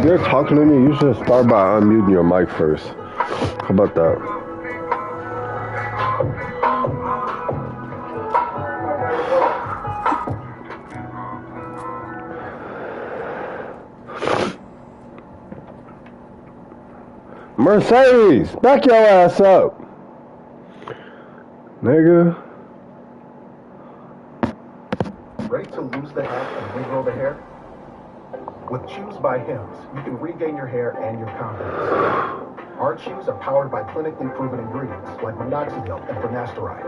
If you're talking to me, you should start by unmuting your mic first. How about that? Mercedes, back your ass up, nigga. Ready to lose the hat and regrow the hair? With Chews by Hims, you can regain your hair and your confidence. Our chews are powered by clinically proven ingredients like minoxidil and finasteride,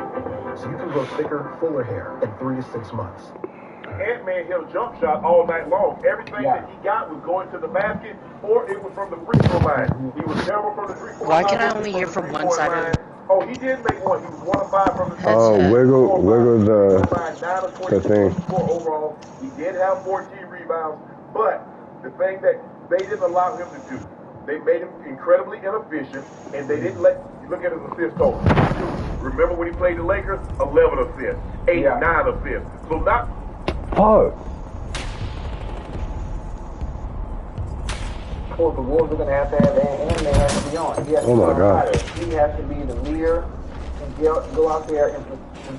so you can grow thicker, fuller hair in 3 to 6 months. Ant-Man hit a jump shot all night long. Everything that he got was going to the basket, or it was from the free throw line. He was terrible from the free-throw line. Why can I only hear from one side of it? Oh, he did make one. He was 1 of 5 from the free Oh, wiggle the thing. Overall, he did have 14 rebounds, but the thing that they didn't allow him to do, they made him incredibly inefficient, and they didn't let you look at his assist total. Remember when he played the Lakers? 11 assists, 8, 9 assists. So not. Fuck. For the Wolves are going to have Ant-Man has to be on. He has Oh my God. He has to be the leader and go out there and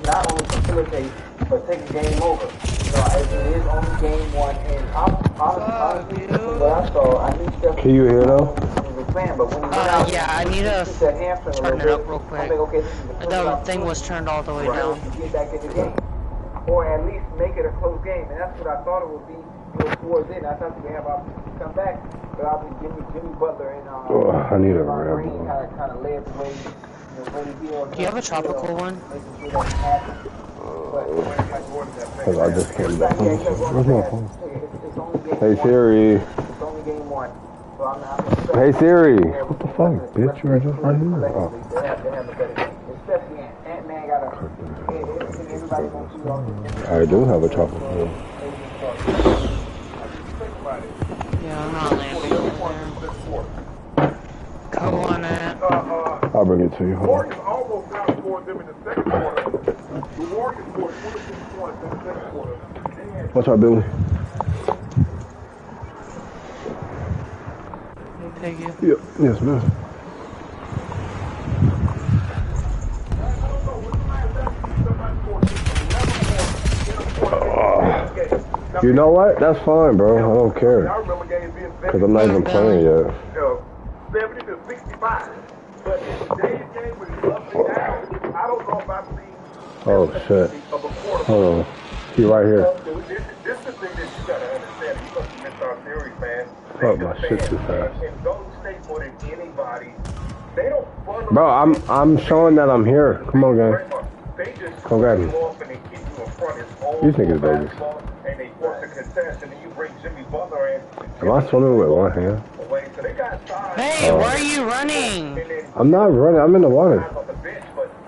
not only facilitate, but take a game over. It is only game 1, and honestly, from what I saw, I knew Steph. Can you hear though? But when Yeah, I need to turn it up real quick. The thing was turned all the way down. Get back in the game, or at least make it a close game, and that's what I thought it would be. Towards it, I thought we have opportunity to come back, but obviously Jimmy Butler and I need a Red Bull. Kind of led the way. Do you have a tropical one? Because I just came back. Where's my phone? Hey Siri. It's only game 1. So Hey Siri. What the fuck, bitch? You're just right here. Oh. They have a better game. Especially Ant-Man got a. Everybody gonna see all this. I do have a tropical. Yeah, I'm not landing there. Come on, Ant. I'll bring it to you. Hold on. Warriors almost outscored them in the second quarter. The Warriors scored 26 points in the second quarter. What's up, Billy? Thank you. Yep. Yes, man. You know what? That's fine, bro. I don't care. Because I'm not even playing yet. 70 to 65. But in today's game, when he's up and down, I don't know if I've seen. Oh, shit. Hold on. He right here. This is the thing that you got to understand. You must have missed our theory, man. Oh, my shit's too fast. And Golden State more than anybody, they don't. Bro, I'm showing that I'm here. Come on, guys. Come grab me. You think it's Vegas. And they force a contest, and then you bring Jimmy Butler in. Am I swimming with one hand? Hey, why are you running? I'm not running. I'm in the water.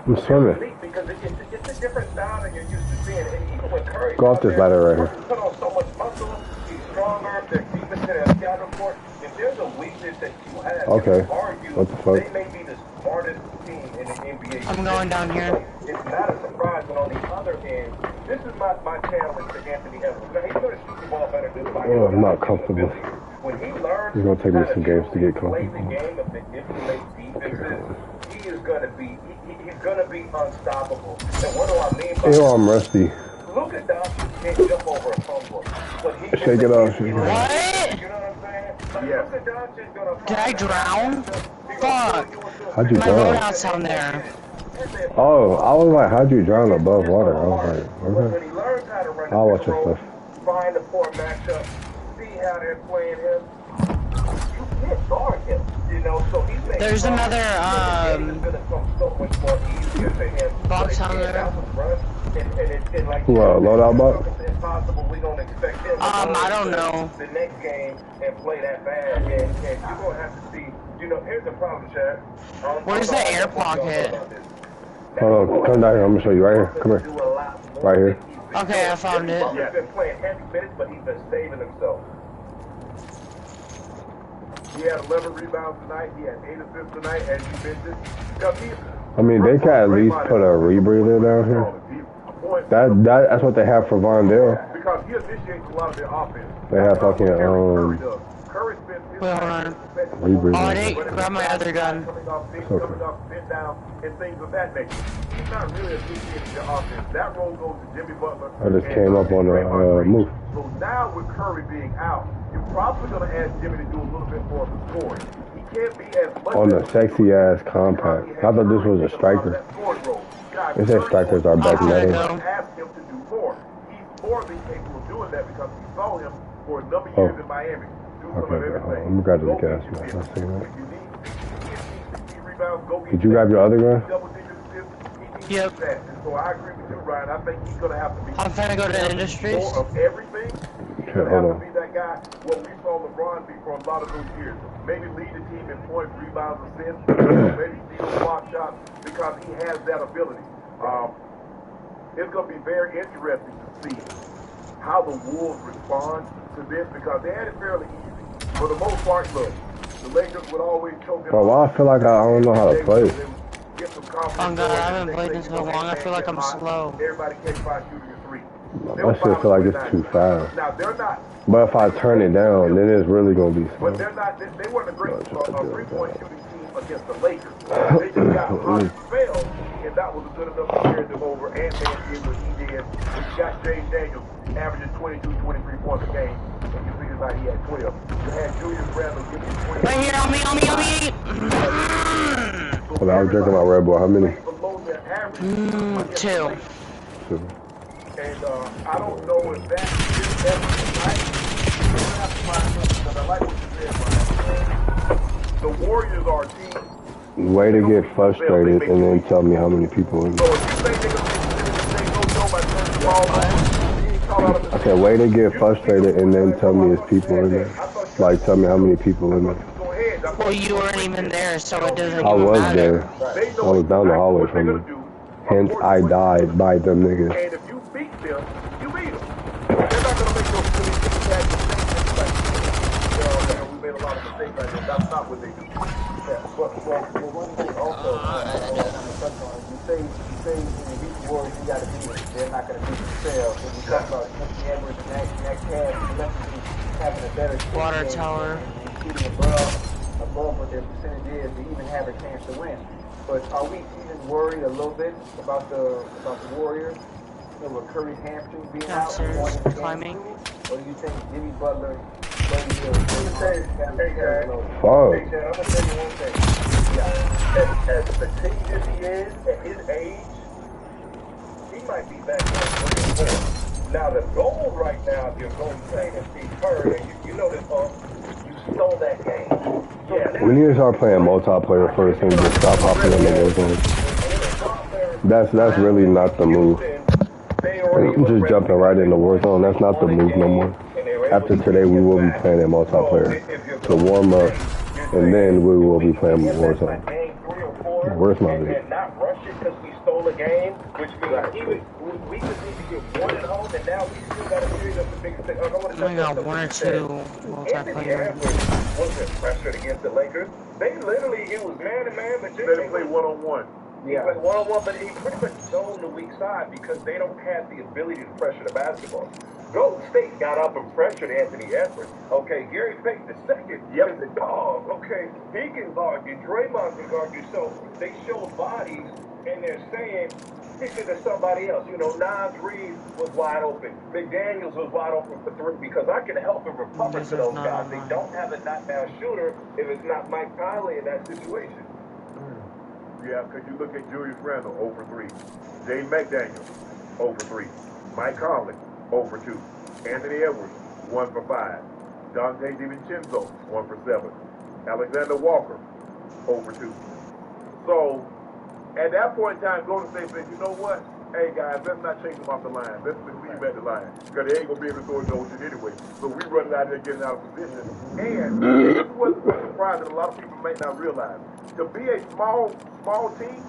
I'm swimming. Because it's a different style than you're used to seeing. And even with Curry, go off this ladder right here. Put on so much muscle, he's stronger. Their defense has got report. If there's a weakness that you have, okay. What the fuck? They may be the smartest team in the NBA. I'm going down here. It's not a surprise, but on the other end, this is my challenge to Anthony Edwards. Now, he's going to shoot the ball better than anybody. Oh, I'm not comfortable. When he learns, it's going to take me some games to get comfortable. The game of the defenses, he is going to be, he's going to be unstoppable. And what do I mean by that? I'm rusty. Luka Doncic can't jump over a fumble. Shake it off. What? You know what I'm saying? Yeah. Luka Doncic gonna did I drown? Fuck. How'd you my drown? My loadout's down there. Oh, I was like, how'd you drown above water? I was like, okay. I'll watch your stuff. Find the poor matchup, see how they're playing him. You can't guard him, you know, so he's there's another, box on there. What, loadout box? I don't know. The next game and play that bad, and you're going to have to see, you know, here's the problem, Chad. Where's the air pocket? Hold on, come down here. I'm going to show you right here. Come here. Right here. Okay, I found it. He's been playing heavy minutes, but he's been saving himself. He had 11 rebounds tonight. He had 8 assists tonight, as you mentioned. I mean, they can at least put a rebreather down here. That's what they have for Von Dale. Because he initiates a lot of their offense. They have fucking, Curry spent his Wait, hold on. Rebreathe. Oh, I didn't grab my other gun. coming off sit down, and things of that nature. He's not really a big in the offense. That role goes to Jimmy Butler. I just came up on the move. So now with Curry being out, you're probably going to ask Jimmy to do a little bit more of the scoring. He can't be as much On the sexy ass compact. I thought this was a striker. It said strikers are back netting. Ask him to do more. He's more than capable of doing that because we saw him for a number of years in Miami. Okay, I'm glad to the gas, man. I've seen that. Did you grab your other gun? Yep. So I agree with you, Ryan. I think he's going to have to be I'm trying to go to Industries. more of everything. He's going to have to be that guy. What we saw LeBron be for a lot of those years. Maybe lead the team in points, rebounds, assists. Maybe steal block shots because he has that ability. It's going to be very interesting to see how the Wolves respond to this because they had it fairly easy. For the most part, look, the Lakers would always choke them. Bro, why I feel like I don't know how to play. Oh god, I haven't played in so long. I feel like I'm slow. Everybody catch by shooting a three. I shit feel like it's too fast. Now they're not. But if I turn it down, then it's really gonna be slow. But they're not. They weren't a great three-point shooting team against the Lakers. They just got hot spells, and that was good enough to carry them over. And they did what he did. He got James Daniels averaging 22, 23 points a game. And you figured out he had 12. You had Julius Randle giving you 20. Right here, on me. Well, I was drinking my Red Bull. How many? Two. And I don't know if that is ever right. I like what you said, Brian. The Warriors are a team. Way to get frustrated and then tell me how many people in So there. if you think they're going to no by turning the ball over, I said, way to get frustrated and then tell me it's people in there. Like, tell me how many people in there. Well, you weren't even there, so it doesn't I even was matter. there. I was down the hallway from you. Hence, I died by them niggas. And if you beat them, you beat them. They're not going to make those silly tic-tac mistakes. We made a lot of mistakes right there. That's not what they do. Well, one thing also, you say when you beat the Warriors, you got to beat them. They're not going to beat themselves. When you talk about Anthony Edwards and that cast, having a better Water game tower. and shooting above what their percentage is to even have a chance to win. But are we even worried a little bit about the Warriors? You know, with Curry's hamstring being out, climbing. or do you think Jimmy Butler, Buddy Hill, Fuck. I'm gonna tell you one thing. Yeah. As fatigued as he is, at his age, he might be back there 3 or 4. Now, the goal right now, if you're going to say that Steve Curry, and you know this, you stole that game. Yeah, We need to start playing multiplayer first and just stop hopping in the Warzone. That's really not the move. Just jumping right in the Warzone, that's not the move no more. After today, we will be playing in multiplayer to warm up, and then we will be playing Warzone. Where's my lead? And not rush it because we stole a game, which means even we just need to get one at home, and now we still got a series of the biggest thing. I got 1 or 2 multiplayer. Wasn't pressured against the Lakers. They literally, it was man to man, but they play one-on-one. Yeah. He played one-on-one, but he pretty much zoned the weak side because they don't have the ability to pressure the basketball. Golden State got up and pressured Anthony Edwards. Okay, Gary Payton II is the dog. Okay, he can guard you. Draymond can guard you. So they show bodies, and they're saying, this is somebody else. You know, Nas Reed was wide open. McDaniels was wide open for 3 because I can help him recover to those guys. They don't have a knockdown shooter if it's not Mike Conley in that situation. Yeah, because you look at Julius Randle, 0 for 3. James McDaniels, 0 for 3. Mike Conley, 0 for 2. Anthony Edwards, 1 for 5. Dante DiVincenzo, 1 for 7. Alexander Walker, 0 for 2. So, at that point in time, Golden State said, you know what? Hey, guys, let's not chase them off the line. Let's leave at the line. Because they ain't going to be able to throw it no shit anyway. So we run out there getting out of position. And this is what's surprising a lot of people may not realize. To be a small team,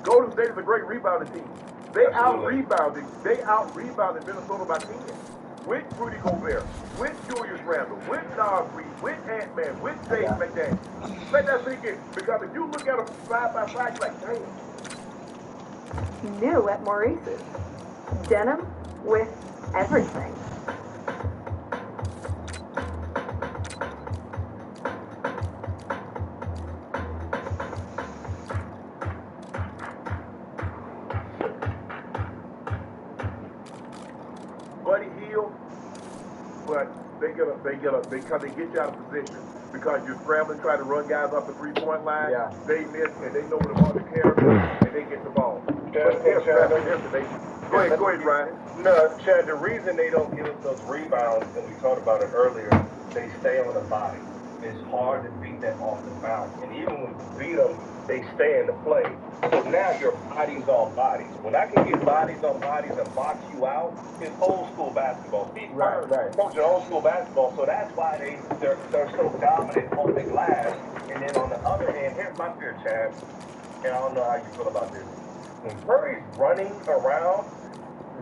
Golden State is a great rebounding team. They out-rebounded Minnesota by 10. With Rudy Gobert, with Julius Randle, with Nas Reed, with Ant-Man, with James McDaniels. Let that sink in. Because if you look at them side by side, you're like, damn. New at Maurice's. Denim with everything. Buddy Hield, but they get you out of position because you're scrambling, trying to run guys off the 3-point line. Yeah. They miss and they know where the ball to carry and they get the ball. Go ahead, Brian. No, Chad, the reason they don't give us those rebounds, and we talked about it earlier, they stay on the body. It's hard to beat them off the bounce. And even when you beat them, they stay in the play. So now your body's on bodies. When I can get bodies on bodies and box you out, it's old school basketball. Right. Coaching old school basketball, so that's why they're so dominant on the glass. And then on the other hand, here's my fear, Chad, and I don't know how you feel about this. When Curry's running around,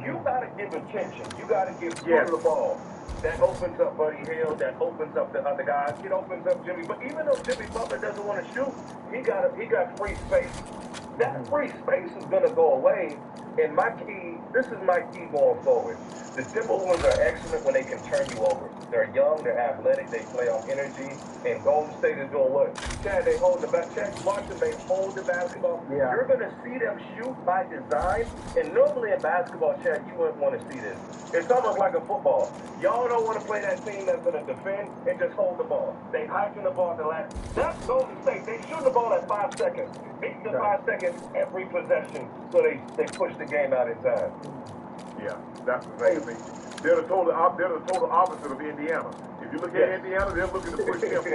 you gotta give attention. You gotta give Curry the ball. That opens up Buddy Hield. That opens up the other guys. It opens up Jimmy. But even though Jimmy Butler doesn't want to shoot, he got free space. That free space is gonna go away. And this is my key going forward. The Timberwolves are excellent when they can turn you over. They're young, they're athletic, they play on energy, and Golden State is doing what? Chad, they hold the basketball. Chad, watch them, they hold the basketball. Yeah. You're going to see them shoot by design, and normally in basketball, Chad, you wouldn't want to see this. It's almost like a football. Y'all don't want to play that team that's going to defend and just hold the ball. They hiking the ball at the last. That's Golden State. They shoot the ball at 5 seconds. Beat the 5 seconds every possession, so they push the game out in time. Yeah, that's the thing. They're the total opposite of Indiana. If you look at Indiana, they're looking to push tempo.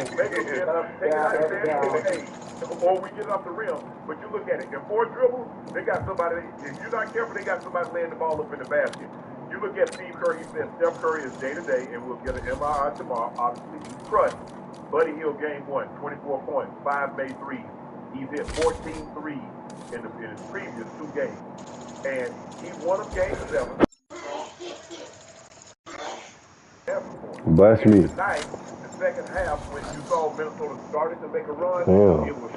Or we get off the rim. But you look at it. In 4 dribbles, they got somebody. If you're not careful, they got somebody laying the ball up in the basket. You look at Steve Kerr. He said Steph Curry is day to day, and we'll get an MRI tomorrow. Obviously, he's crushed. Buddy Hield, game 1, 24 points, 5 made threes. He's hit 14 threes in his previous 2 games. And he won a game 7. Bless me. Tonight, the second half, when you saw Minnesota started to make a run, it was.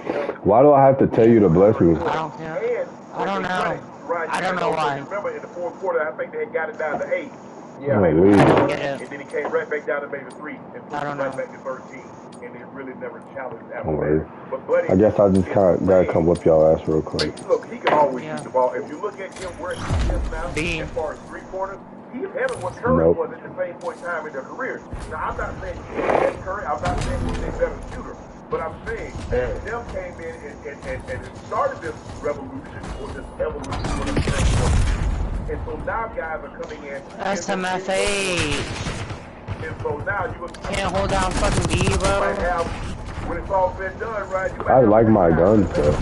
Why do I have to tell you to bless me? I don't care. I don't know. I don't know why. Remember, in the 4th quarter, I think they had got it down to 8. Yeah. And then he came right back down to maybe 3 and pushed it right back to 13. And it really never challenged that one. But Buddy, I guess I just gotta come whip y'all ass real quick. Look, he can always shoot the ball. If you look at him where he is now, as far as 3-pointers, he's ahead of what Curry was at the same point in time in their careers. Now, I'm not saying he's better than Curry. I'm not saying he's a better shooter. But I'm saying them came in and started this revolution or this evolution for the third. And so now guys are coming in. That's MFA. And so now you can't hold down fucking B, bro. When it's all said and done, right? I like my guns, though.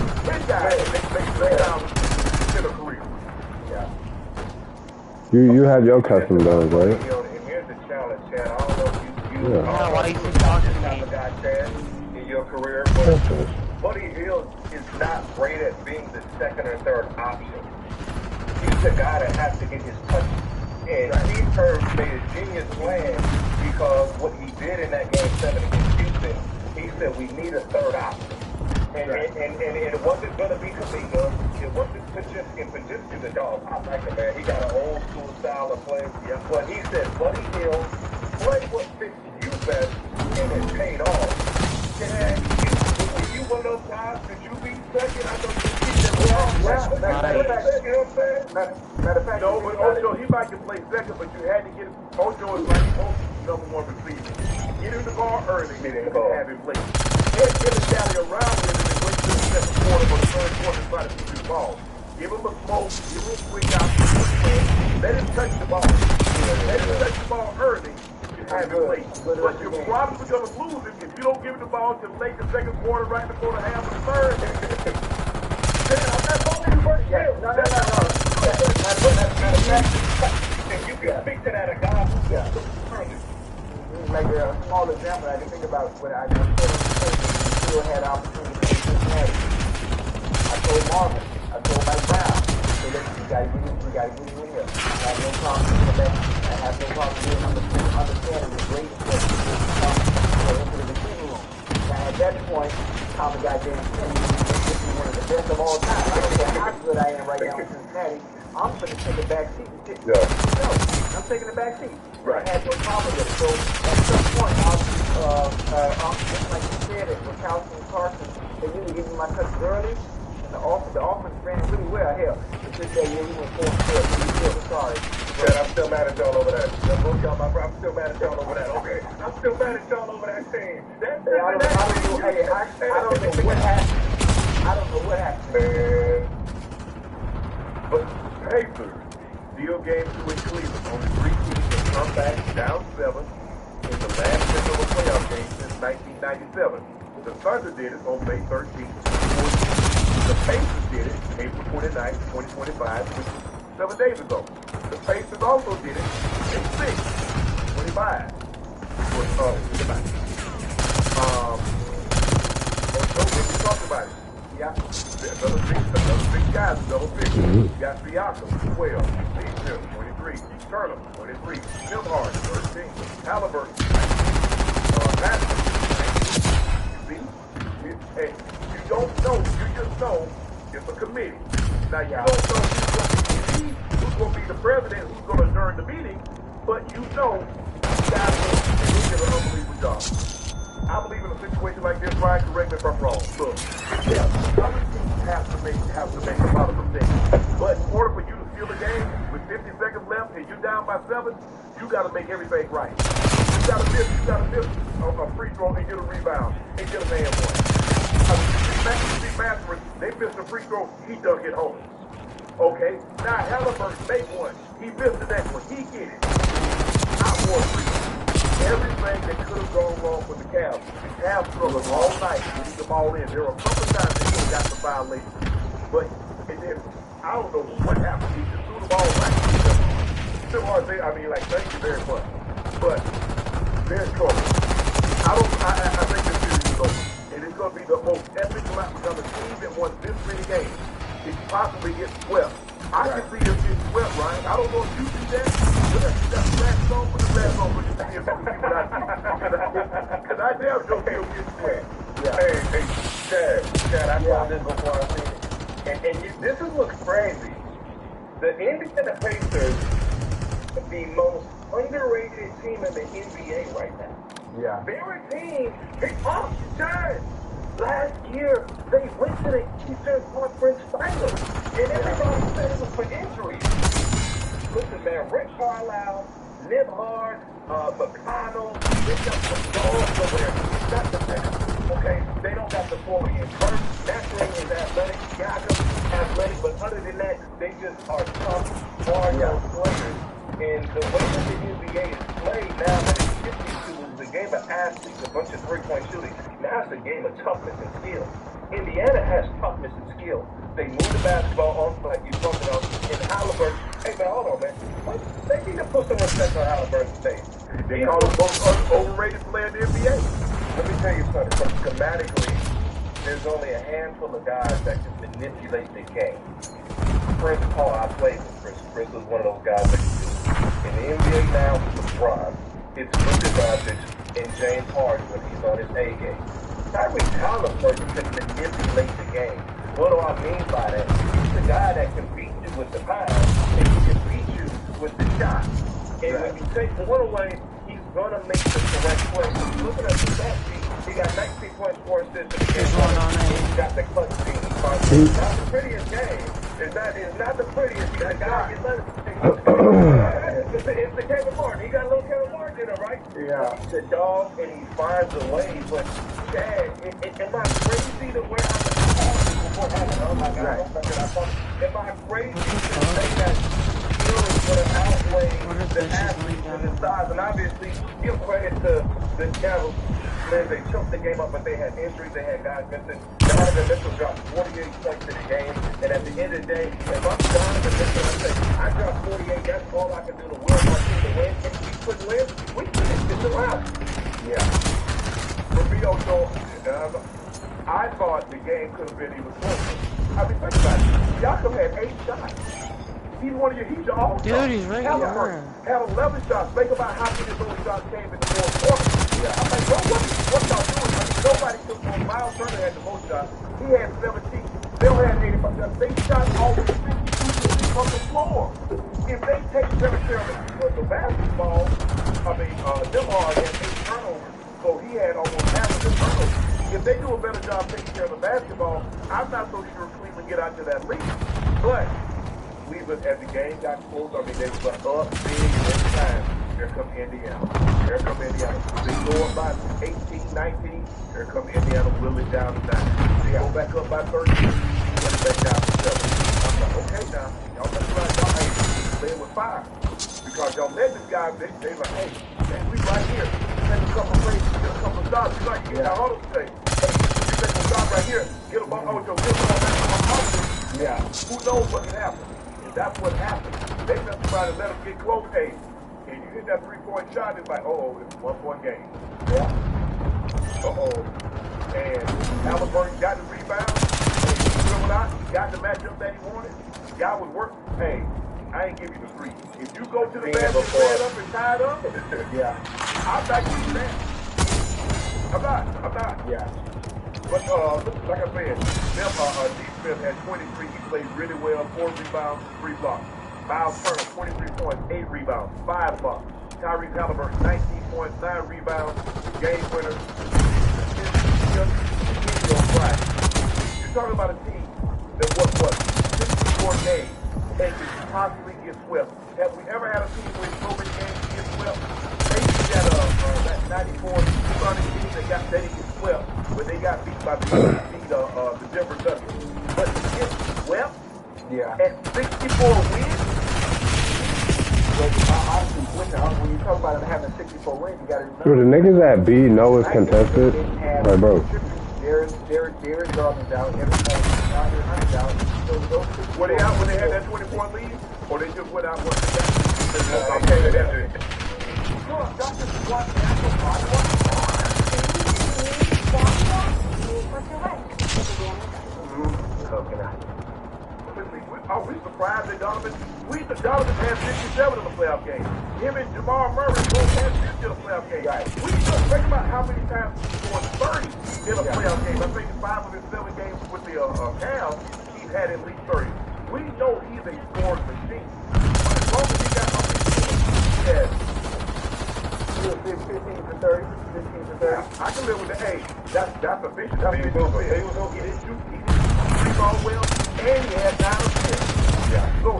You have your custom guns, right? And here's the challenge, Chad. I don't know if you why you keep talking to me? In your career, but Buddy Hield is not great at being the second or third option. He's the guy that has to get his touches. And Steve Kerr made a genius plan because what he did in that game 7 against Houston, he said we need a third option. And it wasn't going to be Kuminga. It wasn't Podziemski the dog. I like him, man. He got an old school style of play. Yeah. But he said, Buddy Hield, play what fits you best, and it paid off. And you one of those guys, could you be second? I know you keep them wrong. You know what I'm saying? Matter of fact, no, but Ocho, he might can play second, but you had to get him. Ocho is like number 1 receiver. Get him the ball early and have him play. Can't get him down around with him and wait till the second quarter or the 3rd quarter to try to shoot the ball. Give him a smoke, give him a swing out, let him touch the ball. Let him touch the ball early and have him play. But you're probably going to lose him if you don't give him the ball until late the 2nd quarter, right before the half of the 3rd. I'm not talking about you. No. And you can speak to that a guy like a small example, I can think about when I still had the opportunity to Cincinnati. I told Marvin, I told Mike Brown, hey, listen, we gotta get you in here. I have no problem with that. I have no problem with understanding the great stuff into the receiving room. Now at that point, Tom the goddamn Kenny is one of the best of all time. I don't care how good I am right now in Cincinnati. I'm going to take a back seat. No, I'm taking a back seat. Right. I had no problem with it. So at some point, just like you said, with Carlson and Carson, they really give me my touches early, and the offense ran really well. Hell, it's just that year we went 4-4. Sorry, Chad, I'm still mad at y'all over that. Both y'all, I'm still mad at y'all over that. Okay, I'm still mad at y'all over that team. That's I don't know what happened. I don't know what happened. Man. But Pacers deal game 2 in Cleveland. Only 3 teams have come back down 7 in the last regular playoff game since 1997. The Thunder did it on May 13th. The Pacers did it April 29th, 2025, which was 7 days ago. The Pacers also did it in 6/25. So we talked about it. Yeah. Another big guys, double figure. You got Siakam, 12. Steve Smith, 23. Turner, 23. Tim Harden, 13. Halliburton, 19. Pastor, 19. You see? Hey, you don't know. You just know it's a committee. Now, you don't know who's going to be the president, who's going to adjourn the meeting, but you know guys will get an unbelievable job. I believe in a situation like this, Ryan, correct me if I'm wrong. Look, yeah, other teams have to make a lot of mistakes. But in order for you to steal the game with 50 seconds left and you're down by 7, you got to make everything right. You got to miss a free throw and get a rebound and get a man one. Steve Matthews, they missed a free throw, he dunk it home. Okay, now Halliburton make one. He missed the next one. He get it. Not more free throws. Everything that could have gone wrong with the Cavs. The Cavs struggled all night to get them all in. There were a couple of times they could have got the violation. But and then, I don't know what happened. He just threw the ball back. Still hard to say, thank you very much. But there's trouble. I think this series is over. And it's going to be the most epic match because a team that won this many games is possibly get swept. I can see them get swept, Ryan. I don't know if you do that. But if you got the last song, put the last song, but you see what I see. Because I damn sure he'll get swept. Yeah. Hey, Chad, I saw this before I seen it. And this is what's crazy. The Indiana Pacers are the most underrated team in the NBA right now. Yeah. Their team, Chad. Last year, they went to the Eastern Conference Finals, and everybody said it was for injuries. Listen, man, Rick Carlisle, Nembhard, McConnell, they got some dogs over there. Not the best, okay? They don't got the forward in first. Naturally is athletic, Siakam athletic, but other than that, they just are tough, hard-nosed players. And the way that the NBA is played now, that it's shifting to is a game of athletes, a bunch of three-point shooting. Now it's a game of toughness and skill. Indiana has toughness and skill. They move the basketball on, like you talked about, in Halliburton. Hey, man, hold on, man. They need to put some respect on Halliburton's name. They call him most overrated player in the NBA. Let me tell you something. Schematically, there's only a handful of guys that can manipulate the game. Chris Paul, I played with Chris. Chris was one of those guys that can do it. In the NBA now, it's LeBron. It's Luka Doncic and James Harden when he's on his A game. Tyrese Halliburton can manipulate the game. What do I mean by that? He's the guy that can beat you with the pass and he can beat you with the shot. And when you take one away, he's going to make the correct play. So looking at the stat sheet, he got 19 points, 4 assists in the game. He got the clutch team. It's not the prettiest game. It's not the prettiest. You got a guy it's the Kevin Martin. He got a little Kevin Martin in him, right? Yeah. He's a dog and he finds a way. But, Chad, am I crazy to where I'm before having, oh my God, am I crazy to say that skill is going to outweigh the athlete and the size? And obviously, give credit to the Cavs. They choked the game up, but they had injuries. They had guys missing. Donovan Mitchell dropped 48 points in the game. And at the end of the day, if I'm Donovan Mitchell, I say, I dropped 48. That's all I can do to will my team to win. If we couldn't win, we couldn't get the round. Yeah. For me, also, I thought the game could have been even closer. I mean, think about it. Siakam had 8 shots. He's your all-star. Dude, he's right here. Had 11 shots. Think about how many of those shots came in the fourth quarter. Yeah. I'm like, what y'all doing? I mean, nobody took one. Miles Turner had the most shots. He had 17. Bill had 85 shots. They shot over 52% from the floor. If they take better care of the basketball, Nembhard had 8 turnovers, so he had almost half of the turnovers. If they do a better job taking care of the basketball, I'm not so sure Cleveland get out to that lead. But we've look, as the game got close, I mean, they were up big every time. Here come Indiana. Here come Indiana. They go up by 18, 19. Here come Indiana, will it down to 9. They go back up by 13. Put it back down to 7. I'm like, okay now, y'all mess around, y'all ain't playing with fire. Because y'all let this guy, they like, hey, man, we right here. Take a couple of plays, get a couple of shots. You like, you get that huddle today. Hey, you take a shot right here, get a ball, get a ball back to my house. Yeah. Who knows what can happen? And that's what happened. They messed around and let them get close. Hey, and you hit that 3-point shot, it's like, it's a 1-point game. Yeah. And Halliburton got the rebound. And you know what he got the matchup that he wanted. The guy was working. Hey, I ain't give you the 3. If you go to the basket, stand up and tied up, yeah, I'm not giving that. I'm not. Yeah. But like I said, D. Smith had 23. He played really well. 4 rebounds, 3 blocks. Miles Turner, 23 points, 8 rebounds, 5 blocks. Tyrese Halliburton, 19 points, 9 rebounds, game winner. You're talking about a team that was 64 games and could possibly get swept. Have we ever had a team where so many games to get swept? Maybe that 94 team that didn't get swept, but they got beat by the Denver Nuggets. But to get swept at 64 wins? Honestly, when you talk about them having 64 wins, you got to remember. Dude, the niggas that B know it's contested. Like, bro. Derek Garland's out. Everything out here, Hunt's out. So those were they out when they had that 20-point lead? Or they just went out when they got okay, that's it. No, I'm not just watching actual podcast. Are we surprised that Donovan had 57 in the playoff game? Him and Jamal Murray both had 50 in the playoff game. Right. We just think about how many times he scored 30 in a playoff game. I think in 5 of his 7 games with the Cavs, he's had at least 30. We know he's a scoring machine. But as long as he got how many scores, he has 15 to 30. 15 to 30. Yeah, I can live with the A. That's efficient. He didn't shoot. He didn't shoot all well. And he had 9 assists. Yeah. So,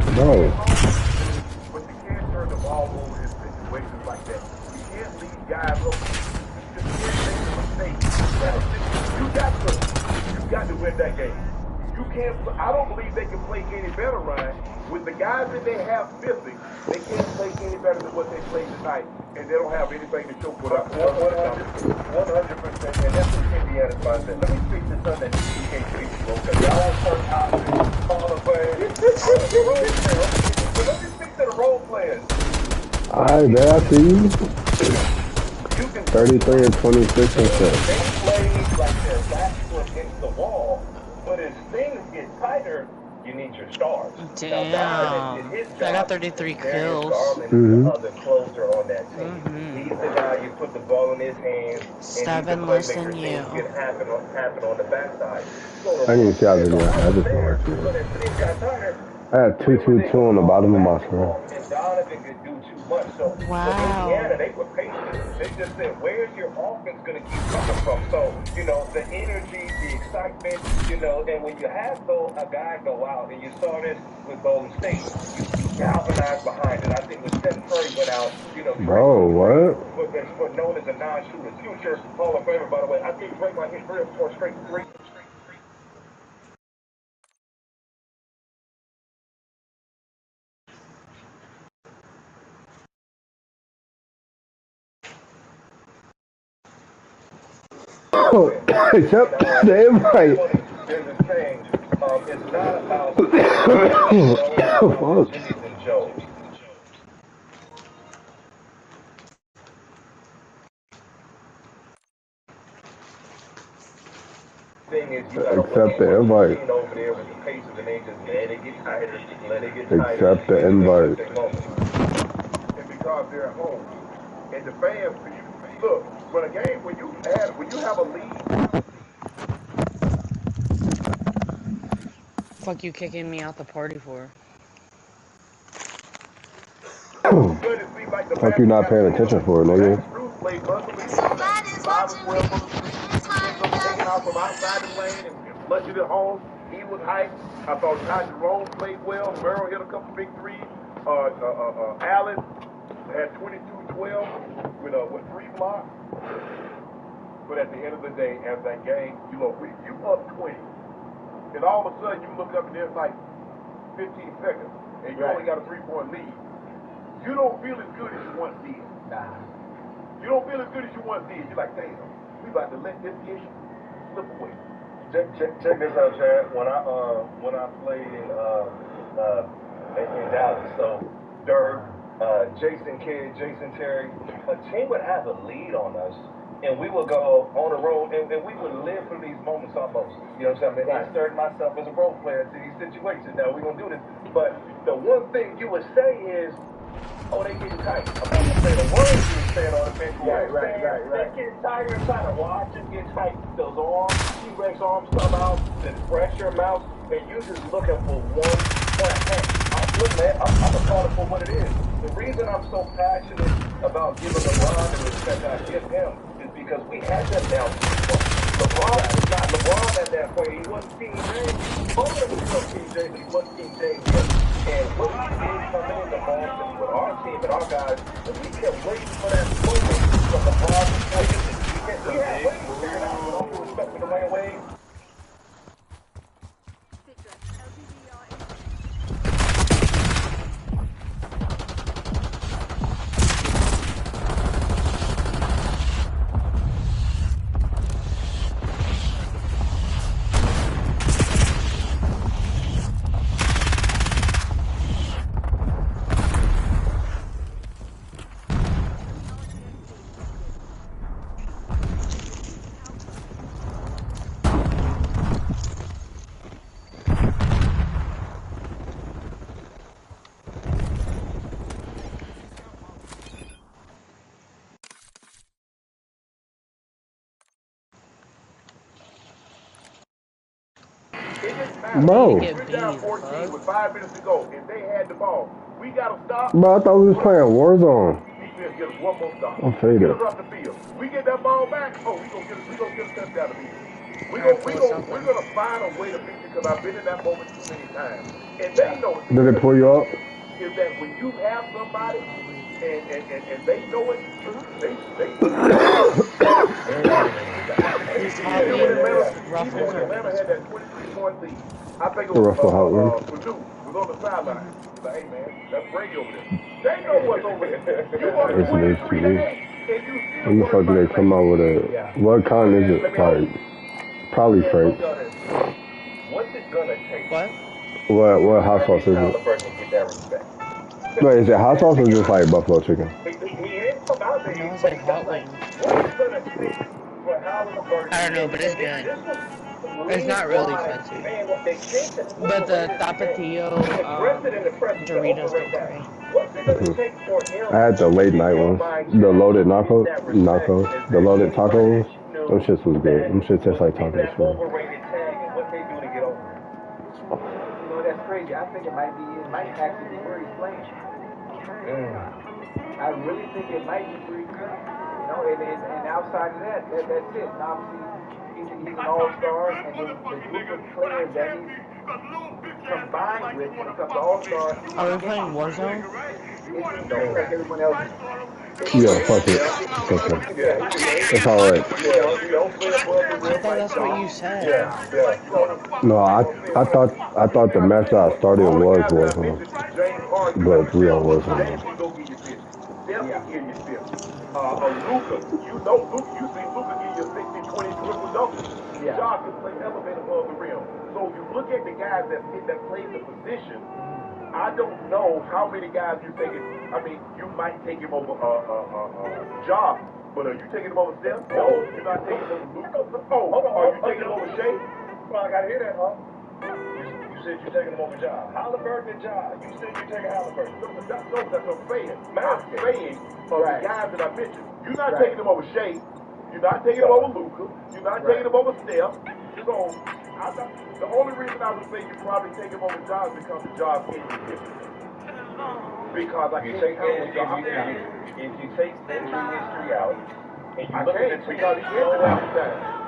but you can't turn the ball over in situations like that. You can't leave guys open. You just can't make a mistake. You got to win that game. You can't. I don't believe they can play any better, Ryan. With the guys that they have missing, they can't play any better than what they played tonight, and they don't have anything to show for that. 100%, and that's what Indiana's mindset. Let me speak to something that you can't speak to, because y'all start out Hall of Fame. Let me speak to the role players. Alright, there I see you. 33 and 26%. They play like their back foot against the wall, but as things get tighter, you need your stars. Damn. I got 33 kills. The closer on that team. He's the guy you put the ball in his hands. Stop and listen, you. Can happen on the backside. I didn't see how to do it. I just don't like it. I had 2-2-2 on the bottom of my screen. And Donovan could do too much. So wow. Indiana, they were patient. They just said, where's your offense going to keep coming from? So, the energy, the excitement, and when you have a guy go out, and you saw this with Golden State, you galvanized behind it. I think when Steph Curry went out, Bro, what? What's known as a non-shooter. Future Hall of Famer, by the way. I think Draymond hit 3 or 4 straight threes. Except the invite. There's a change. It's not about Jimmy's and Joe's. Thing is, you accept the invite. Over there with the paces and they just let it get tighter, Accept the invite. And because they're at home, and the fans, look, when you have a lead. Fuck you kicking me out the party for? Fuck you not paying attention for, nigga. Taking off from outside the lane and flushed it at home. He was hyped. I thought Ty Jerome played well. Merrill hit a couple big threes. Allen had 22-12 with 3 blocks. But at the end of the day, as that game, you up 20, and all of a sudden you look up and there's like 15 seconds, and you only got a 3-point lead. You don't feel as good as you once did. Nah. You don't feel as good as you once did. You're like, damn, we about to let this issue slip away. Check this out, Chad. When I played in Dallas, so Dirk, Jason Kidd, Jason Terry, a team would have a lead on us, and we would go on the road, and we would live through these moments almost. You know what I'm saying? I insert myself as a role player to these situations. Now we're gonna do this, but the one thing you would say is, oh, they getting tight. I'm not gonna say the words you were saying on the bench. Right. They getting tighter and tighter. Watch them get tight. Those arms, T-Rex arms come out, then pressure mouth, and you just looking for one point. Hey, look, man, I'm a call it for what it is. The reason I'm so passionate about giving LeBron the respect I give him is because we had that now. LeBron was not LeBron at that point. He wasn't King James. Both of them were King James, but he wasn't King James yet. And what we did coming in the Boston with our team and our guys, and we kept waiting for that moment from LeBron to play. We had waiting to figure it out. With all due respect to the Wayne Wade. Bro. We're down 14 with 5 minutes to go, and they had the ball. We got to stop. Bro, I thought we was playing Warzone. Defense get us one more stop. I'm faded. Get us off the field. We get that ball back. Oh, we gonna get a touchdown to beat. We're gonna find a way to beat it because I've been in that moment too many times. And they know it. Did they pull you up? Is that when you have somebody and they know it, they Atlanta had that 23-point lead. I think it was Purdue was on the sideline. He's like, hey man, that's Brady over there. They know what's over there. You want to 23 to 8, and you see When the fuck do they come out with a... What kind is it? Like, probably Frank. What's it gonna take? What hot sauce is it? Wait, is it hot sauce or just like buffalo chicken? I don't know, but it's good. It's not really fancy. But the Tapatio Doritos are great. I had the late night ones. The loaded nachos. The loaded tacos. Those shits was good. Them shits taste like tacos. That's crazy. I think it might actually be where he's playing. I really think it might be where he's playing. You know, and outside of that's it. And obviously, he's an all-star, and then the group of players that he's combined with when it comes to all-star. Are we playing Warzone? It's like everyone else. Yeah, fuck it. Okay. It's alright. I thought that's what you said. No, I thought the match that I started was Warzone. But we on Warzone. Luka, you see Luka give you 16, 20 triple doubles. Ja can play elevate above the rim. So if you look at the guys that play the position, I don't know how many guys you're taking. I mean, you might take him over Ja, but are you taking him over Steph? No, you're not taking him over Luka. Oh, are you taking him over Shea? Well, I gotta hear that, huh? You said you're taking him over Ja. Halliburton and Ja. You said you're taking Halliburton. No, that's what I'm saying. I'm saying of the guys that I mentioned. You're not taking him over Shea. You're not taking him over Luka. You're not taking him over Steph. So the only reason I would say you probably take him over Ja is because the Ja's injury history. Because I can't count if you take injury history out, and you look at the team, because he's injured all the time.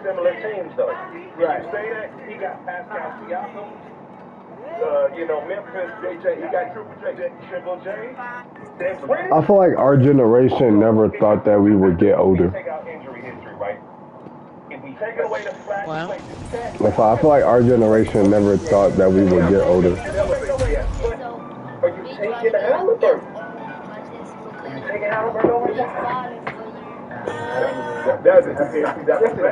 Similar teams though. Did you say that he got Pascal Siakam Memphis, JJ, he got Triple J. I feel like our generation never thought that we would get older. Take out injury history, right? If we take away the flash Well. I feel like our generation never thought that we would get older. Are you taking Halliburton? Are you taking Halliburton over there?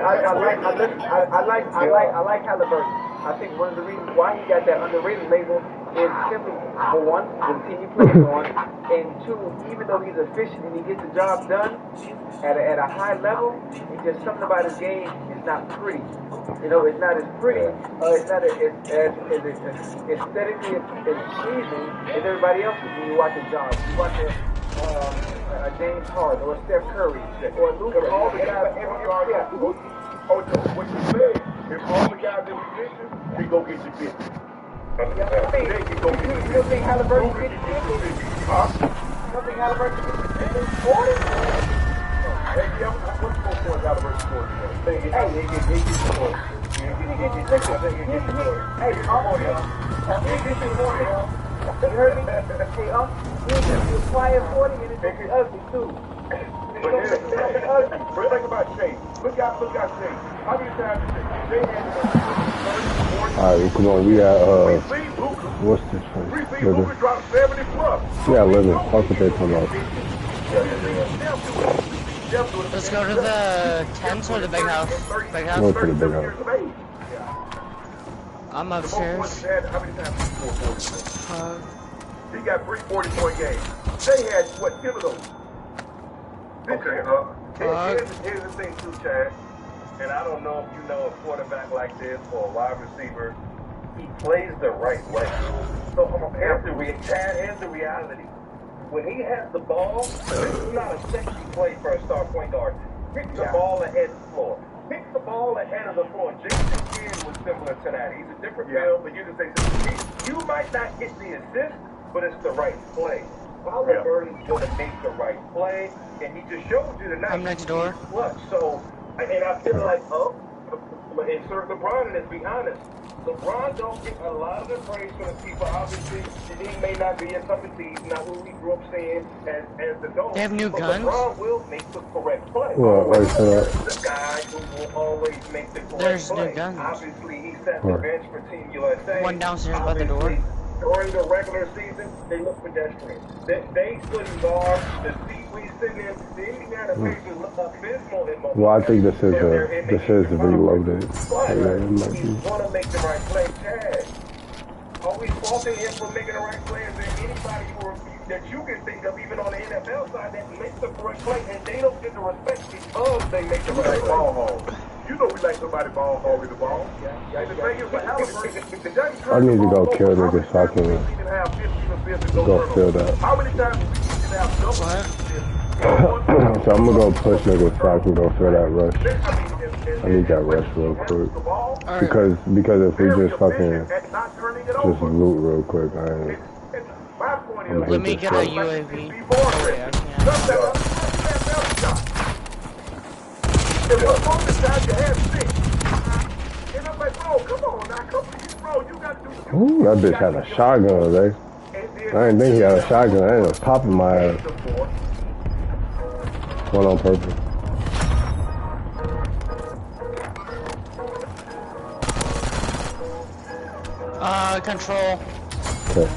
I like Halliburton. I think one of the reasons why he got that underrated label is simply, for one, the team he plays on, and two, even though he's efficient and he gets the job done at a high level, it's just something about his game is not pretty. You know, it's not as pretty, it's not as aesthetically as pleasing as everybody else's when you watch his job. You watch a James Harden or a Steph Curry or Luka. All the guys, what you said, if all the guys that we mentioned, he go get you 50. You don't think Halliburton gets you 50? Huh? You don't think Halliburton gets you 40? Hey, what's the points Halliburton scored today? He gets you 40. Hey, you heard me? Hey, he gets you a quiet 40 and it's ugly too. But think about Shea. Look out Shea. How many times did Shea had 30, 40? Alright, come on, we got, what's this one? We see Luka drop 70 plus. Yeah, living. Fuck what they talking about. Let's go to the tents or the big house. Big Go house. to the big house. I'm upstairs. How many times did he score 40? He got 3 40-point games. Shea had, what, 10 of those? Okay, here's the thing too, Chad, and I don't know if you know a quarterback like this or a wide receiver, he plays the right way. So here's the reality. When he has the ball, this is not a sexy play for a star point guard. Pick the ball ahead of the floor. Pick the ball ahead of the floor. Jason Kidd was similar to that. He's a different build, but you can say you might not get the assist, but it's the right play. Halliburton's going to make the right play, and he just showed you tonight. I'm next door. Clutch. So, and I feel like, insert LeBron, and let's be honest, LeBron don't get a lot of the praise from the people. Obviously, he may not be a cup of tea, not what we grew up seeing as the dog. They have new guns? LeBron will make the correct play. Well, wait for that. The guy who will always make the correct There's play. new guns. Obviously, he set the bench for Team USA. One downstairs by the door. Obviously, during the regular season, they look pedestrian. They couldn't guard the seat we sitting in. The Indiana Pacers look abysmal in most. Well, I think this is reloaded. But he's going to make the right play. Chad, are we faulting him for making the right play? Is there anybody that you can think of, even on the NFL side, that makes the correct play and they don't get the respect because they make the right play? Ball hog. You know we like somebody ball hogging the ball. And the thing is, I need to go kill niggas so I can go fill that. How many times do we have double So I'm gonna go push niggas so I can go fill that rush. I need that rush real quick. Because if we just fucking just loot real quick, I ain't. Let me get a UAV. Oh, yeah, Ooh, that bitch had a shotgun, right? I didn't think he had a shotgun. I ended up popping my ass. One on purpose. Control. Okay.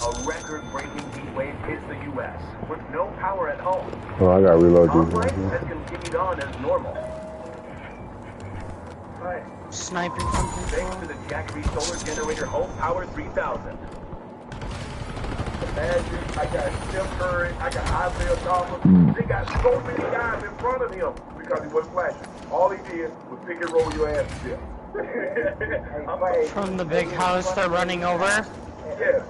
A record-breaking heat wave hits the U.S. with no power at home. Oh, I gotta reload these. Operation has continued on as normal. Sniping from Thanks control. to the Jackery Solar Generator Home Power 3000. Imagine, I got Steph Curry, I got Isaiah Thomas. They got so many guys in front of him because he wasn't flashing. All he did was pick and roll your ass to death. From the big house they're running over. Yeah,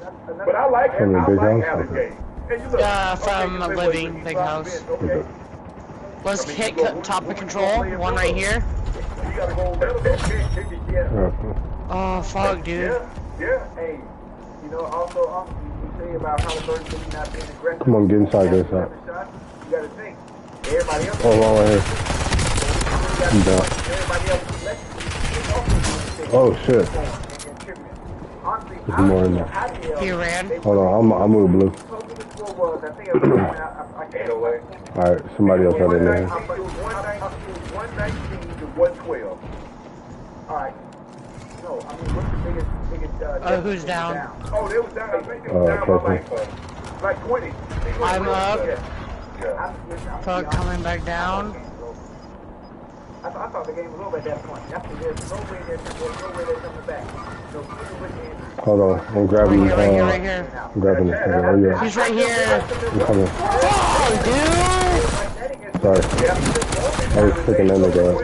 but I like From the big house? having Okay. games. And you look, From okay, Living, big house. Okay. Let's hit top of control. One right here. You gotta go Oh, fuck, dude. Yeah. Hey, you know, also, you say about Halliburton maybe not being aggressive. Come on, get inside this side. You gotta think. Everybody else. Oh, wrong right here. I'm down. Everybody else is Oh, shit. honestly, There's more in there. He ran. Hold on, I'm moving blue. Alright, somebody else had it in there. It was 119 to 112. Alright. No, I mean, what's the biggest Who's down? Oh, they was down. I think they was down by like 20. I'm up. Yeah. Tug coming back down. I thought the game was over at that point. There's no way they're coming back. So, hold on, I'm grabbing Right here. I'm grabbing this thing. Where you at? He's right here. I'm coming. Oh, Sorry. I was picking that nigga up.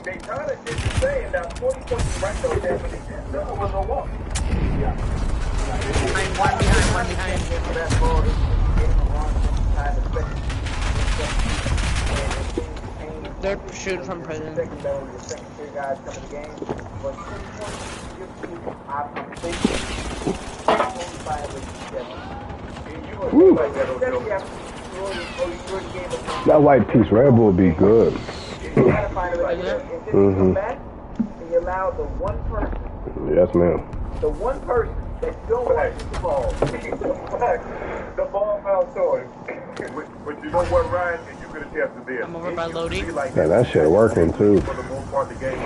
They kind of did the same. Now, 20 points right there, but they just never was a walk. One behind. They're shooting from prison. Woo. That white piece Red Bull be good. Mm-hmm. You allow the one person. Yes, ma'am. The one person that don't like the ball. The ball fell short. But you know what, Ryan? And you could have tested this. I'm over by Lodi. Man, that shit working too. For the most part, the game.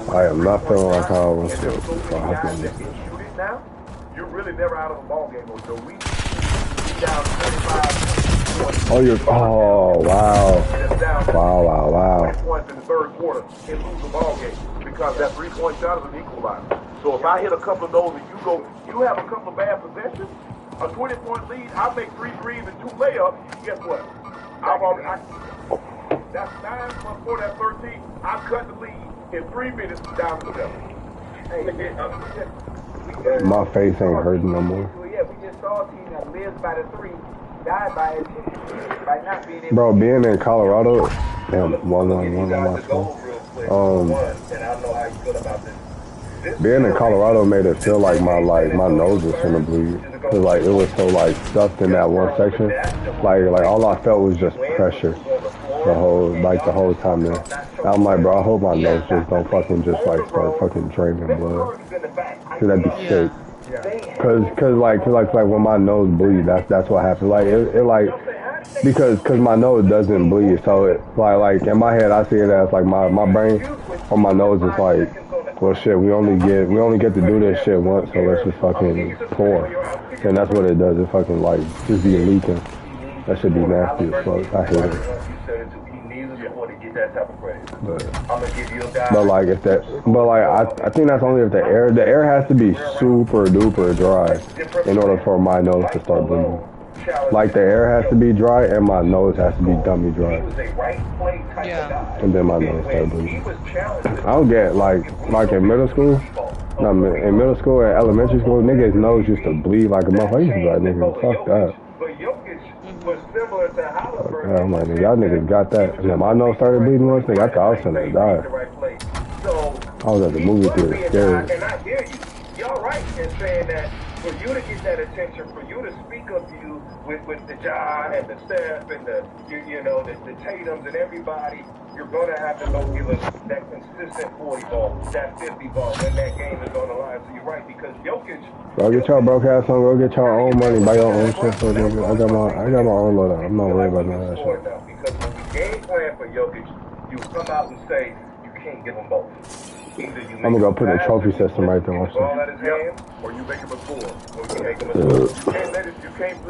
I am not feeling like how I was And there's so feeling. many guys that can shoot it now. You're really never out of a ball game. So we down 25. Oh, wow. Wow. 20 points in the third quarter and lose the ball game because that 3-point shot is an equalizer. So if I hit a couple of those and you have a couple of bad possessions, a 20-point lead, I make 3 threes and 2 layups. Guess what? That's 9 plus 4, that's 13. I cut the lead in 3 minutes down to 7. My face ain't hurting no more. So yeah, we just saw a team that lives by the 3, died by it, by not being able. Bro, being in Colorado, damn, one on my phone. Being in Colorado made it feel like my nose was gonna bleed. Cause like it was so like stuffed in that one section. Like all I felt was just pressure the whole time there. I'm like, bro, I hope my nose just don't fucking just like start fucking draining blood. Cause that'd be sick. Cause when my nose bleeds, that's what happens. Like it like because my nose doesn't bleed, so it like in my head I see it as like my brain on my nose is like, well shit, we only get to do this shit once, so let's just fucking pour. And that's what it does. It fucking like just be leaking. That should be nasty as fuck. I hate it. But like I think that's only if the air has to be super duper dry in order for my nose to start bleeding. Like the air has to be dry and my nose has to be dummy dry. Yeah. And then my nose starts bleeding. I don't get like in middle school. No, in middle school and elementary school, niggas' nose used to bleed like a motherfucker. I used to be like, nigga, fuck that. Yeah, I'm like, nigga, y'all niggas got that. And then my nose started bleeding once, nigga, I thought I was gonna die. I was at the movie theater scared. And I hear you. Y'all right in saying that for you to get that attention, for you to speak of you with the Ja and the Steph and the Tatums and everybody, you're going to have to go give us that consistent 40 ball, that 50 ball when that game is on the line. So you're right, because Jokic... Bro, get y'all broke ass on, go get y'all own money, buy your own shit for nigga. I got my own loadout. I'm not worried about none of that shit. Because when we game plan for Jokic, you come out and say, you can't give them both. I'm gonna go put a trophy system right there. Watch Ball at his hand, or you make him a score. Or you make him a score. You can't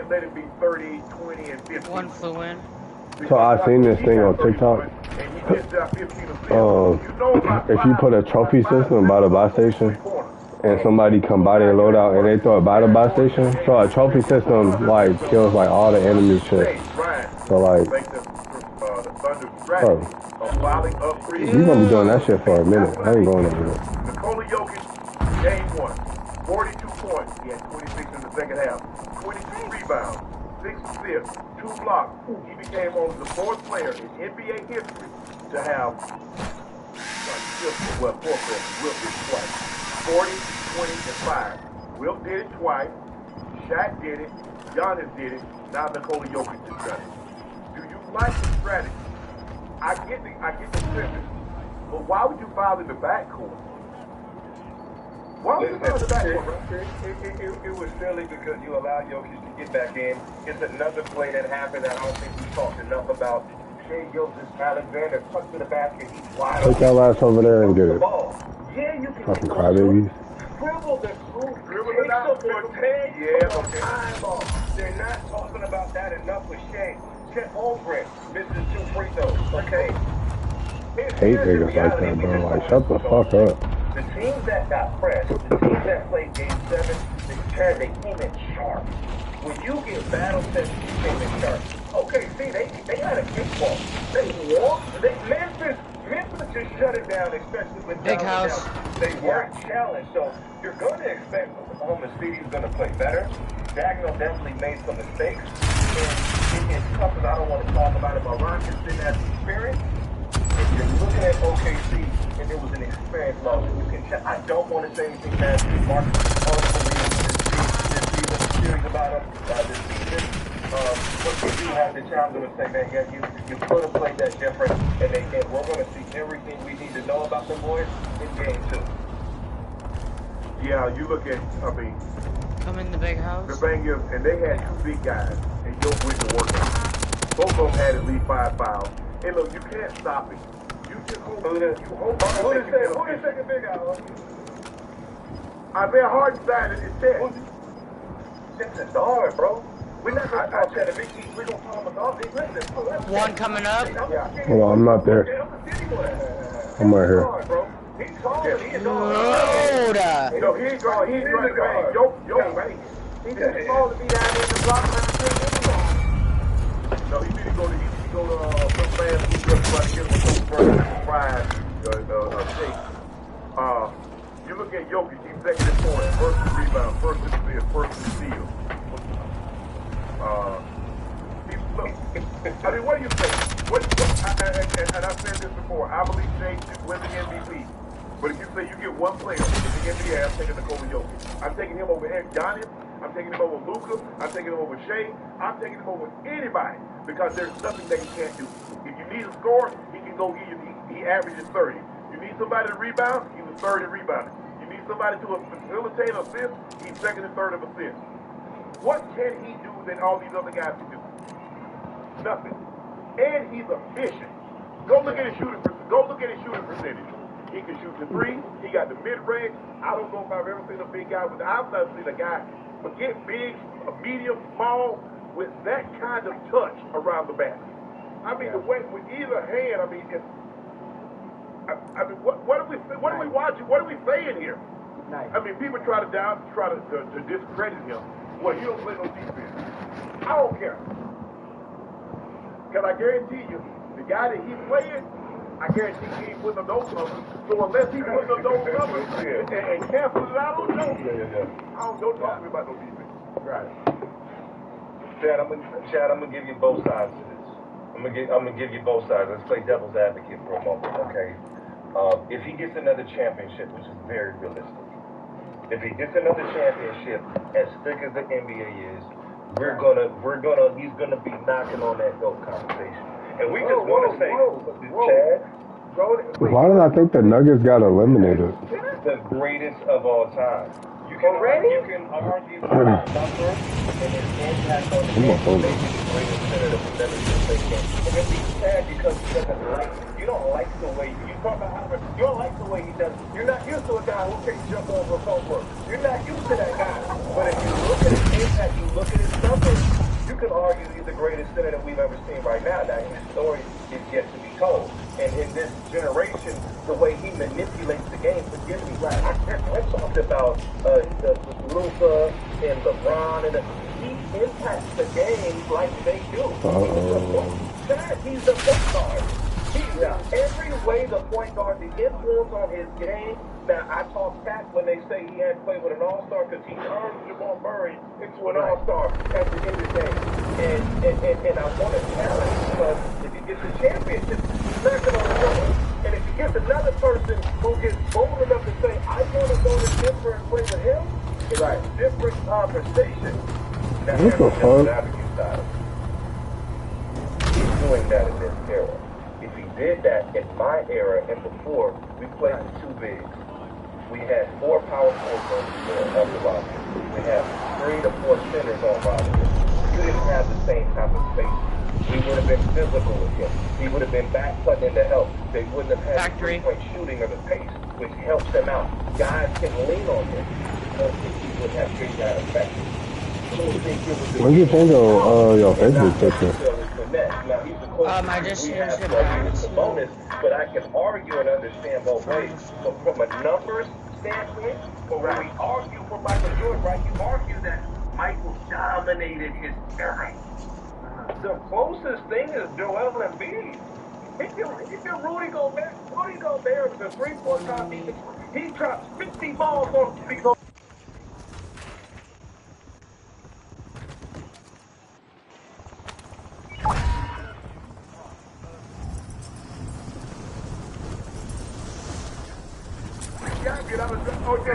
let it be 30, 20, and 50. One flew in. So I seen this thing on TikTok. If you put a trophy system by the buy station and somebody come by their loadout and they throw it by the buy station, so a trophy system like kills like all the enemy shit. So like, bro, you gonna be doing that shit for a minute. I ain't going over there. Nikola Jokic, game 1, 42 points. He had 26 in the second half. 22 rebounds, 6 assists, 2 blocks. He became only the 4th player in NBA history to have, Wilt did it twice. 40, 20, and 5. Wilt did it twice. Shaq did it. Giannis did it. Now Nikola Jokic has done it. Do you like the strategy? I get the premise, but why would you foul in the backcourt? Why was it Listen, the backcourt, bro? it was silly because you allowed Jokic to get back in. It's another play that happened that I don't think we talked enough about. Shea Gilgeous-Alexander tucked to the basket. He's wide Take open. that ass over there and get The it. ball. Yeah, you can Fucking crybabies. dribble the truth. Dribble it out for 10. Yeah, okay. Eyeball. They're not talking about that enough with Shea. Chet Holmgren misses 2 free throws. Okay. Hate niggas like that, bro. Like, shut the fuck up. The teams that got pressed, the teams that played Game 7, they came in sharp. When you get battle tested, you came in sharp. Okay, see, they had a kickball. They walked. Memphis just shut it down, especially with Big house. They weren't challenged, so you're going to expect Oklahoma City is going to play better. Dagnall definitely made some mistakes, and it's tough because I don't want to talk about it, but Rockets didn't have the experience. If you're looking at OKC and there was an experience loss, you can check. I don't want to say anything bad to Mark. This season, series about him this season. But you do have the challenge to say, man, yeah, you could have played that different, and we're going to see everything we need to know about the boys in Game 2. Yeah, you look at, I mean, Come in the big house. the thing is, and they had 2 big guys, and Joe went to work out. Both of them had at least 5 fouls. And look, you can't stop it. You just hold on. Who the second big guy? Isaiah Hartenstein is dead. It's a dog, bro. We're not going to talk that big team. We're going to call him a dog. Listen, One coming up. Hold on, I'm not there. I'm right here. He's tall. He's Load. No, he ain't going. He's trying to bang. Yo, bang. He's too small to be down there in the block behind the No, he didn't go to. He go to some fast food restaurant to get him some fries, shake. You look at Jokic. He's second in points, first in rebound, first in assist, first in steal. Look, I mean, what do you think? And I've said this before. I believe Shea should win the MVP. But if you say you get one player in the NBA, I'm taking Nikola Jokic. I'm taking him over Giannis. I'm taking him over Luka. I'm taking him over Shea. I'm taking him over anybody because there's nothing that he can't do. If you need a score, he can go get you. He averages 30. You need somebody to rebound, he was third in rebounding. You need somebody to facilitate assist, he's second and third of assists. What can he do that all these other guys can do? Nothing. And he's efficient. Go look at his shooting percentage. He can shoot the 3. He got the mid-range. I don't know if I've ever seen a big guy with. I've never seen a guy forget big, a medium, small, with that kind of touch around the basket. I mean, the way with either hand. I mean, what are we watching? What are we saying here? Nice. I mean, people try to discredit him. Well, you don't play no defense. I don't care. Because I guarantee you, the guy that he's playing, I guarantee he ain't putting up those numbers. So unless he's putting up those numbers and cancel it out on Joe, don't talk to me about no defense. Right. Chad, I'm gonna give you both sides of this. I'm gonna give you both sides. Let's play devil's advocate for a moment, okay? If he gets another championship, which is very realistic, if he gets another championship as thick as the NBA is, he's gonna be knocking on that GOAT conversation. And we just want to say, Chad, Why did I think the Nuggets got eliminated? the greatest of all time. You can argue the number and his impact on the game to make him the greatest center that we've ever seen play game. And it'd be sad because you don't like the way you talk about Howard. You don't like the way he does. You're not used to a guy who can jump over a footwork. You're not used to that guy. But if you look at his impact, you look at his numbers, you can argue he's the greatest center that we've ever seen right now. Now, his story is yet to be told. And in this generation, the way he manipulates the game, forgive me, right? I talked about Luka and LeBron, and he impacts the game like they do. He's the point guard. Every way the point guard, the influence on his game. Now, I talk back when they say he had to play with an all-star because he turned Jamal Murray into an all-star at the end of the day. And I want to challenge because if he gets a championship, he's not going to win. And if he gets another person who gets bold enough to say, I want to go to Denver and play with him, it's a different conversation. Now, What the fuck? He's doing that in this era. If he did that in my era and before, we played with 2 bigs. we had 4 power forwards on the roster. We had 3 to 4 centers on roster. You didn't have the same type of space. We would have been physical with him. He would have been back cutting into help. They wouldn't have had the 3-point shooting or the pace, which helps him out. Guys can lean on him. I don't think he would have been that effective. What do you think of your Facebook picture? I just changed it back to bonus, but I can argue and understand both ways. So from a numbers standpoint, or when we argue for Michael Jordan, right, you argue that Michael dominated his era. The closest thing is Joel Embiid. He can Rudy Gobert. Rudy Gobert is a 3-4 top defense. He drops 50 balls on people.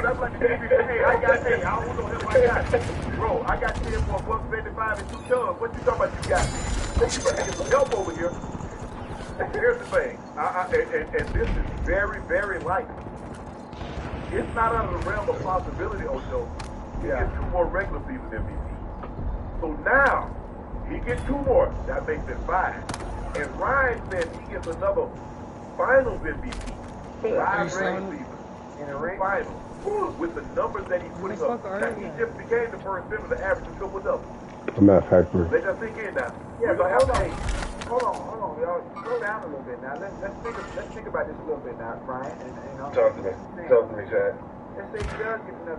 That's like the hey, I got Bro, I got 10 for $1.75 and 2 tons. What you talking about you got? You better get some help over here. Here's the thing, and this is very, very likely. It's not out of the realm of possibility, Ocho. He gets 2 more regular season MVPs. So now, he gets 2 more. That makes it 5. And Ryan said he gets another finals MVP. 5 regular seasons. In a final, with the numbers that he put up, that he just became the first member to average a triple double. I'm at factory. Let that sink in now. Yeah, but hold on, y'all. Slow down a little bit now. Let's think about this a little bit now, Brian. And Talk to me, Chad. Let's say he does get another